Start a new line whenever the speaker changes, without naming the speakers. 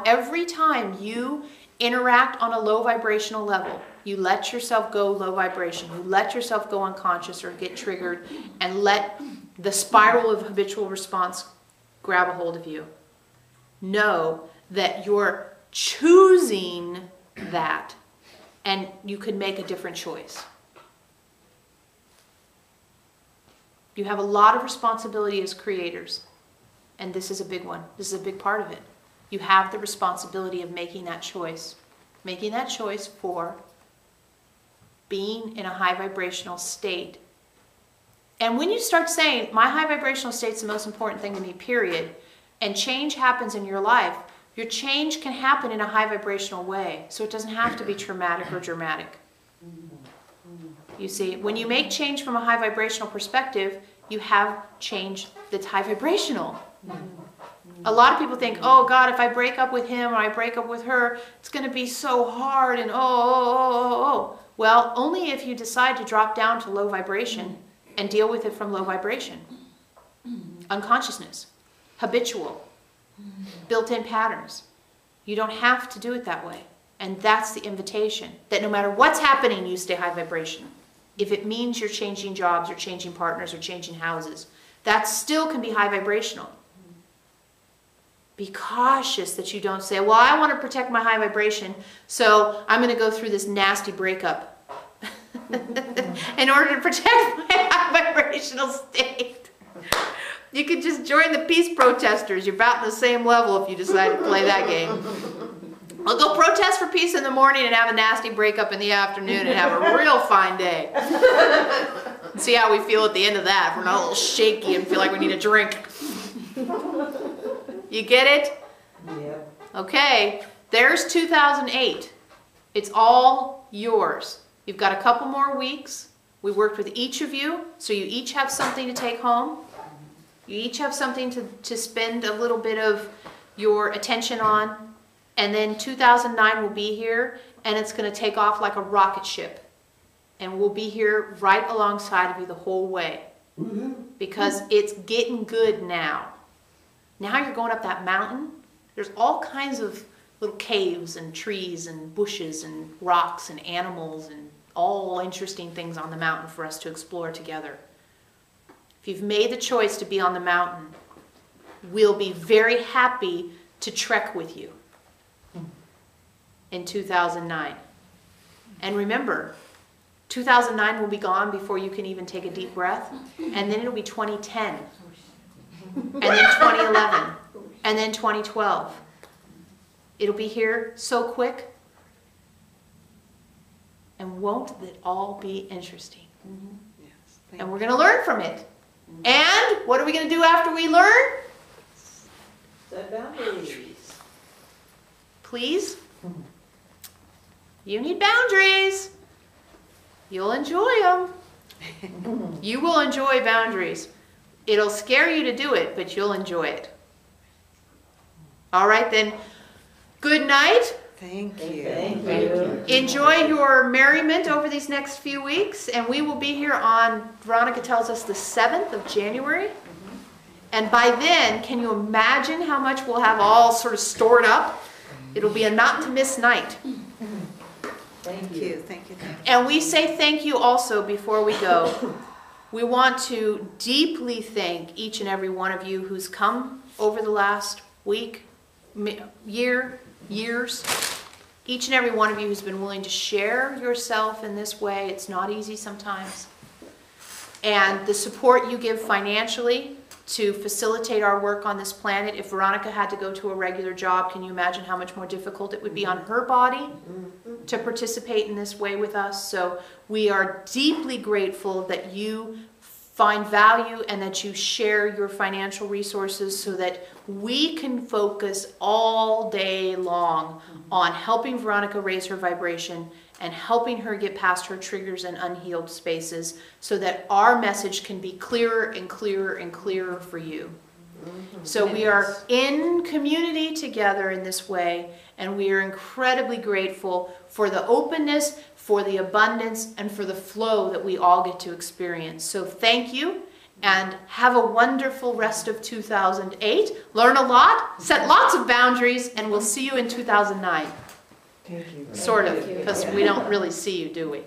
every time you interact on a low vibrational level, you let yourself go low vibration, you let yourself go unconscious or get triggered, and let the spiral of habitual response grab a hold of you. Know that you're choosing that, and you can make a different choice. You have a lot of responsibility as creators, and this is a big one. This is a big part of it. You have the responsibility of making that choice for being in a high vibrational state. And when you start saying, my high vibrational state is the most important thing to me, period, and change happens in your life, your change can happen in a high vibrational way. So it doesn't have to be traumatic or dramatic. You see, when you make change from a high vibrational perspective, you have change that's high vibrational. A lot of people think, oh God, if I break up with him or I break up with her, it's going to be so hard and oh. Well, only if you decide to drop down to low vibration and deal with it from low vibration. Unconsciousness, habitual, built-in patterns. You don't have to do it that way. And that's the invitation, that no matter what's happening, you stay high vibration. If it means you're changing jobs or changing partners or changing houses, that still can be high vibrational. Be cautious that you don't say, well, I want to protect my high vibration, so I'm going to go through this nasty breakup in order to protect my high vibrational state. You could just join the peace protesters. You're about on the same level if you decide to play that game. I'll go protest for peace in the morning and have a nasty breakup in the afternoon and have a real fine day. See how we feel at the end of that. If we're not a little shaky and feel like we need a drink. You get it?
Yeah.
Okay, there's 2008. It's all yours. You've got a couple more weeks. We worked with each of you, so you each have something to take home. You each have something to spend a little bit of your attention on. And then 2009 will be here, and it's going to take off like a rocket ship. And we'll be here right alongside of you the whole way. Because it's getting good now. Now you're going up that mountain. There's all kinds of little caves and trees and bushes and rocks and animals and all interesting things on the mountain for us to explore together. If you've made the choice to be on the mountain, we'll be very happy to trek with you in 2009. And remember, 2009 will be gone before you can even take a deep breath, and then it'll be 2010. And then 2011, and then 2012. It'll be here so quick. And won't it all be interesting?
Yes,
and we're going to learn from it. And what are we going to do after we learn?
Set boundaries.
Please? You need boundaries. You'll enjoy them. You will enjoy boundaries. It'll scare you to do it, but you'll enjoy it. All right, then. Good night.
Thank you.
Thank you.
Enjoy your merriment over these next few weeks, and we will be here on, Veronica tells us, the 7th of January. And by then, can you imagine how much we'll have all sort of stored up? It'll be a not-to-miss night.
Thank you. Thank you.
And we say thank you also before we go. We want to deeply thank each and every one of you who's come over the last week, years. Each and every one of you who's been willing to share yourself in this way. It's not easy sometimes. And the support you give financially to facilitate our work on this planet. If Veronica had to go to a regular job, can you imagine how much more difficult it would be on her body to participate in this way with us? So we are deeply grateful that you find value and that you share your financial resources so that we can focus all day long on helping Veronica raise her vibration and helping her get past her triggers and unhealed spaces so that our message can be clearer and clearer and clearer for you. So we are in community together in this way, and we are incredibly grateful for the openness, for the abundance, and for the flow that we all get to experience. So thank you, And have a wonderful rest of 2008. Learn a lot, set lots of boundaries, and we'll see you in 2009.
Thank you.
Sort of, because we don't really see you, do we?